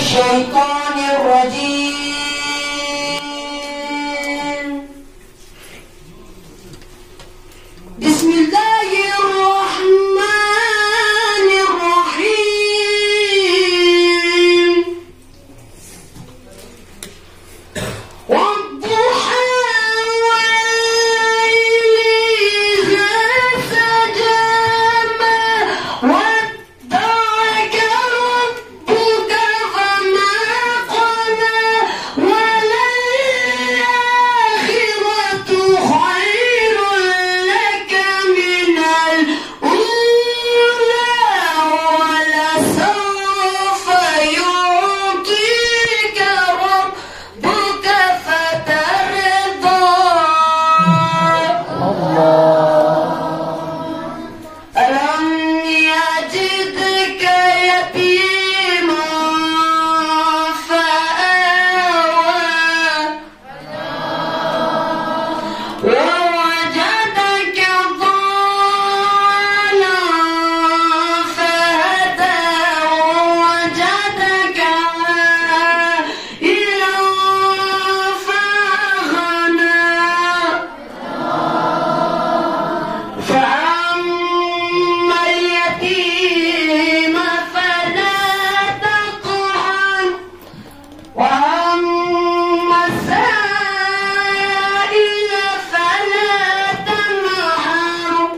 الشيطان الرجيم. بسم الله الرحمن الرحيم. والضحى والليل إذا سجى ما ودعك ربك فما قلى وللآخرة خير لك من الأولى ولسوف يعطيك ربك فترضى. ألم يجدك يتيما فآوى ووجدك ضالا فهدى ووجدك عائلا فأغنى. فأما اليتيم فلا تقهر وأما السائل فلا تنهر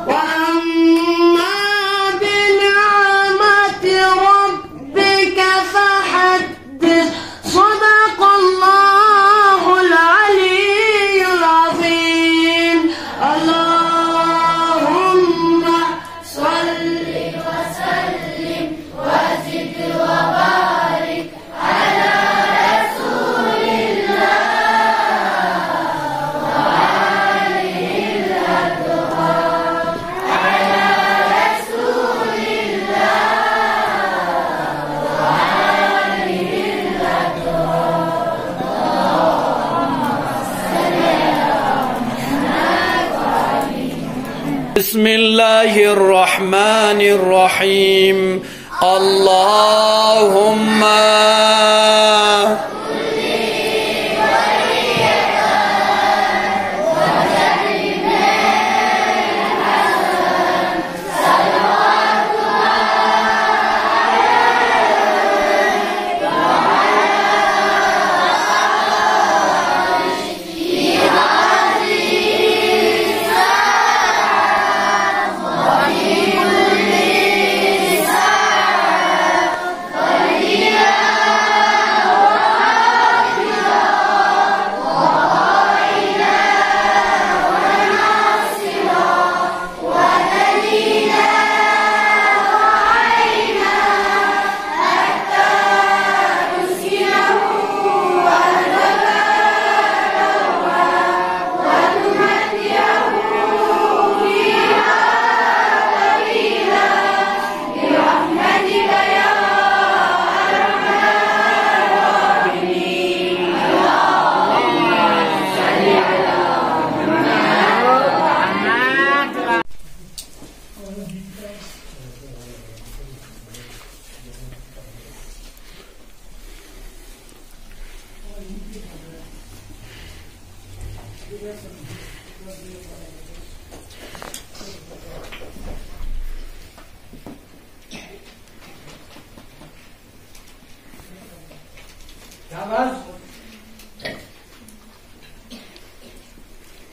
وأما بنعمة ربك فحدث. صدق الله العلي العظيم. اللهم صل وسلم وزد وبارك على رسول الله وآله الأطهار. على رسول الله وآله الأطهار. بسم الله الرحمن الرحيم. اللهم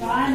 Time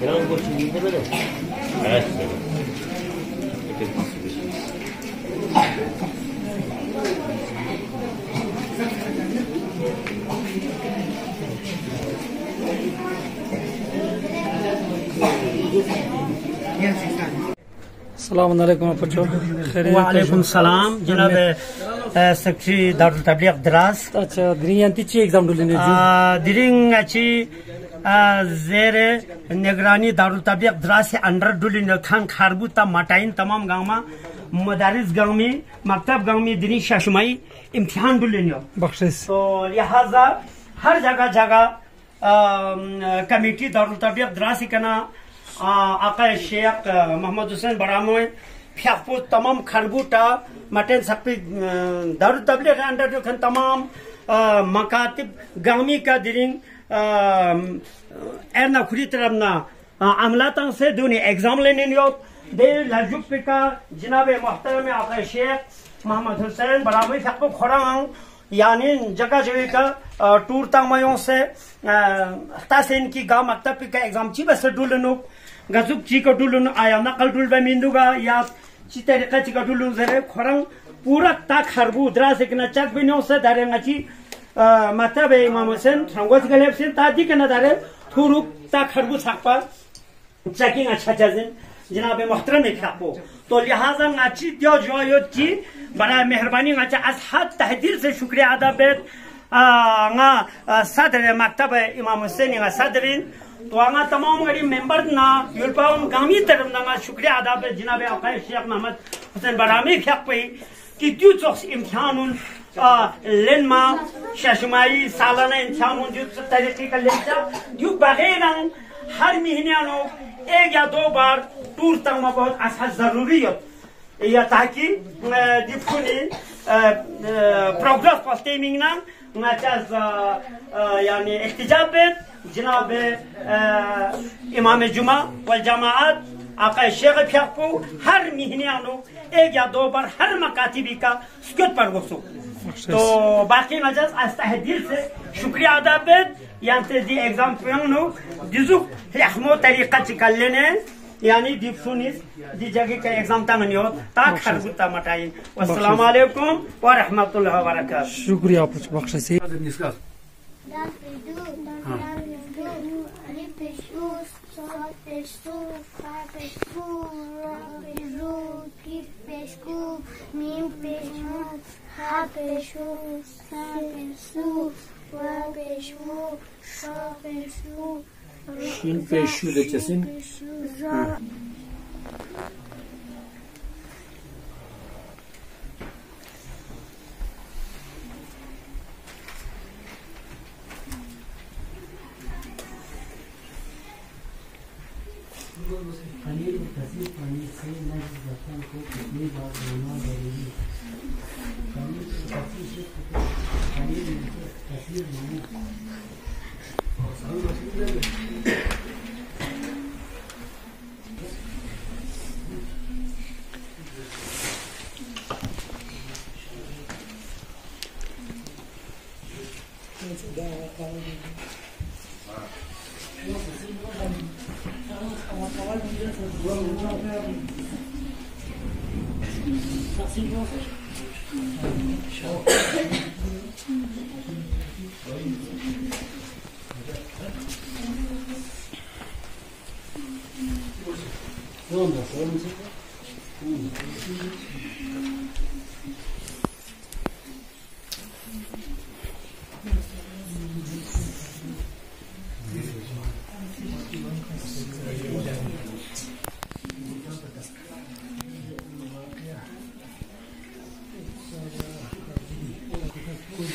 그런 거 준비해버려. 알았어. السلام علیکم بچوں. وعلیکم السلام جناب سیکرٹری دارال تبلیغ دراز. اچھا درینتی چی ایگزام ڈولنے درینگ اچھی زیر نگرانی دارال تبلیغ دراز سے انڈر ڈولنے خان خاربو تا مٹائن تمام گاؤں میں مدارس گاؤں میں مکتب گاؤں میں درینگ شاشمائی امتحان ڈولنے بخشش. تو لہذا ہر جگہ جگہ کمیٹی دارال تبلیغ دراز کنا آقا شیخ محمد حسین براموی فیاپو تمام خربوٹا مٹن سپی دارال تبلیغ انڈر جو تمام مکاتب گامی کا درنگ ایرنا خوری طرفنا عملاتاں سے دونی ایگزام لینے نیو دے لرجوک پکا جناب محترم آقا شیخ محمد حسین براموی فیاپو کھوڑا یعنی جگہ جگہ کا ٹور تامیوں سے تاسین کی گاؤں مکتب پکا ایگزام چی بس ڈولنو گزوک چی کا ڈولن آیا نقل ڈول بمیندو گا یا چی طریقہ چی کا ڈولن زرے کھورنگ پورا تا خربو دراز اکنا چک بینیوں سے دارے گا چی مطلب امام حسین سنگوز گلیب سے تا دی کنا دارے تھوروک تا خربو ساکپا چکینگ اچھا چیزن جناب محترم اکھاپو. تو لہذا ناچی دیو جوایت کی برای مہربانی ناچا از حد تحدیل سے شکریہ ادا بیت صدر مکتب امام حسین صدرین تو آنگا تمام گری ممبر نا یلپاون گامی طرف نا شکریہ ادا بیت جناب آقا شیخ محمد حسین برامی فیق پئی کہ دیو چوکس امتحانون لین ما ششمائی سالانہ امتحانون دیو طریقی کا لیتا دیو بغیران ہر مہینیانو ایک یا دو بار ٹور تک میں بہت اصل ضروری ہے یا تاکہ دیپونی پروگرس پاستے مینگنا ناچاز یعنی احتجاب جناب امام جمعہ والجماعت آقا شیخ فیقو ہر مہینیانو ایک یا دو بار ہر مکاتبی کا سکوت پر گسو. تو باقی نجاز از تحدیل سے شکریہ ادا بیت یعنی دی ایگزام پرنگنو دیزو رحمو طریقہ چکل لینے یعنی دیپ سونیس دی جگہ کا ایگزام تا منیو تا خربوتا مٹائیں. والسلام علیکم ورحمت اللہ وبرکاتہ. شکریہ آپ بخشش. شین پیشو لچسین مولانا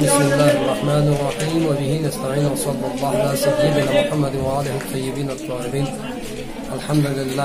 بسم الله الرحمن الرحيم وبه نستعين وصلى الله على سيدنا محمد وآله الطيبين الطاهرين الحمد لله।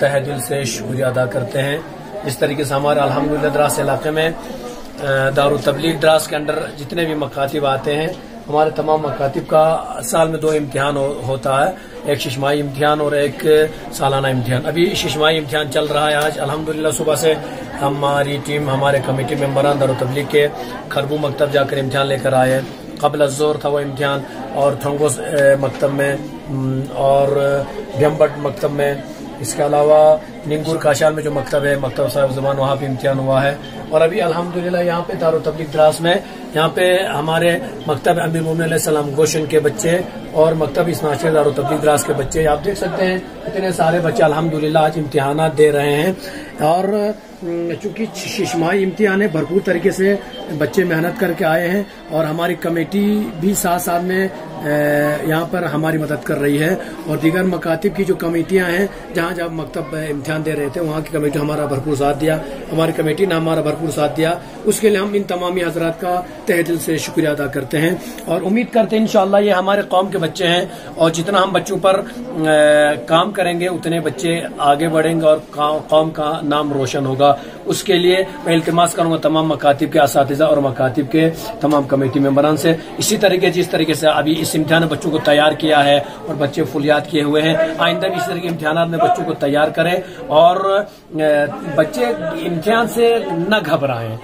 تہ دل سے شکریہ ادا کرتے ہیں. اس طریقے سے ہمارے الحمدللہ دراس علاقے میں دارالتبلیغ دراس کے انڈر جتنے بھی مکاتب آتے ہیں، ہمارے تمام مکاتب کا سال میں 2 امتحان ہوتا ہے، ایک ششماہی امتحان اور ایک سالانہ امتحان. ابھی ششماہی امتحان چل رہا ہے. آج الحمدللہ صبح سے ہماری ٹیم، ہمارے کمیٹی ممبران دارالتبلیغ کے کھربو مکتب جا کر امتحان لے کر آئے. قبل الظہر تھا وہ امتحان، اور تھنگوس مکتب میں اور بھیمبٹ مکتب میں. اس کے علاوہ ننگور کاشال میں جو مکتب ہے، مکتب صاحب زبان، وہاں بھی امتحان ہوا ہے. اور ابھی الحمدللہ یہاں پہ دارالتبلیغ دراس میں یہاں پہ ہمارے مکتب امیر مومن علیہ السلام گوشن کے بچے اور مکتب اسناشر دارالتبلیغ دراس کے بچے، آپ دیکھ سکتے ہیں اتنے سارے بچے الحمدللہ آج امتحانات دے رہے ہیں. اور چونکہ ششماہی امتحان ہے، بھرپور طریقے سے بچے محنت کر کے آئے ہیں، اور ہماری کمیٹی بھی ساتھ ساتھ میں یہاں پر ہماری مدد کر رہی ہے. اور دیگر مکاتب کی جو کمیٹیاں ہیں جہاں جب مکتب امتحان دے رہے تھے، وہاں کی کمیٹی ہمارا بھرپور ساتھ دیا، ہماری کمیٹی نے ہمارا بھرپور ساتھ دیا. اس کے لیے ہم ان تمامی حضرات کا تہ دل سے شکریہ ادا کرتے ہیں، اور امید کرتے ہیں انشاءاللہ یہ ہمارے قوم کے بچے ہیں، اور جتنا ہم بچوں پر کام کریں گے اتنے بچے آگے بڑھیں گے اور قوم کا نام روشن ہوگا. اس کے لیے میں التماس کروں گا تمام مکاتب کے اساتذہ اور مکاتب کے تمام کمیٹی ممبران سے، اسی طریقے جس طریقے سے ابھی اس امتحان میں بچوں کو تیار کیا ہے اور بچے فلیات کیے ہوئے ہیں، آئندہ بھی اس طرح کے امتحانات میں بچوں کو تیار کریں، اور بچے امتحان سے نہ گھبرائیں.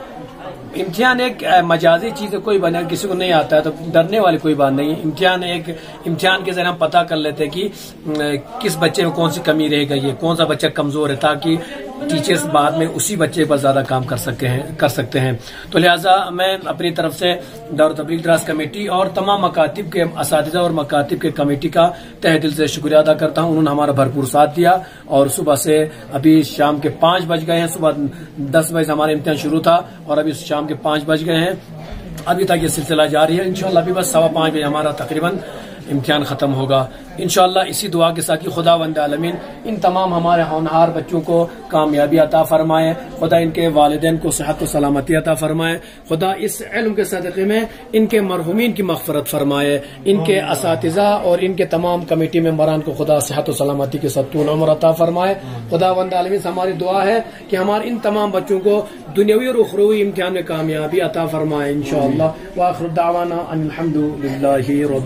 امتحان ایک مجازی چیز ہے، کوئی بنے کسی کو نہیں آتا ہے تو ڈرنے والی کوئی بات نہیں. امتحان کے ذریعے ہم پتہ کر لیتے کہ کس بچے میں کون سی کمی رہ گئی ہے، کون سا بچہ کمزور ہے، تاکہ ٹیچرز بعد میں اسی بچے پر زیادہ کام کر سکتے ہیں. تو لہٰذا میں اپنی طرف سے دارالتبلیغ دراس کمیٹی اور تمام مکاتب کے اساتذہ اور مکاتب کے کمیٹی کا تہ دل سے شکریہ ادا کرتا ہوں. انہوں نے ہمارا بھرپور ساتھ دیا، اور صبح سے ابھی شام کے 5 بج گئے ہیں. صبح 10 بجے ہمارا امتحان شروع تھا اور ابھی شام کے 5 بج گئے ہیں. ابھی تک یہ سلسلہ جاری ہے. انشاءاللہ ابھی بس 5:15 بجے ہمارا تقریباً امتحان ختم ہوگا انشاءاللہ. اسی دعا کے ساتھ خداوند عالمین ان تمام ہمارے ہونہار بچوں کو کامیابی عطا فرمائے، خدا ان کے والدین کو صحت و سلامتی عطا فرمائے، خدا اس علم کے صدقے میں ان کے مرحومین کی مغفرت فرمائے، ان کے اساتذہ اور ان کے تمام کمیٹی ممبران کو خدا صحت و سلامتی کے ساتھ طول عمر عطا فرمائے. خداوند عالمین سے ہماری دعا ہے کہ ہمارے ان تمام بچوں کو دنیاوی اور اخروی امتحان میں کامیابی عطا فرمائے انشاءاللہ. وآخر دعوانا ان الحمد للہ رب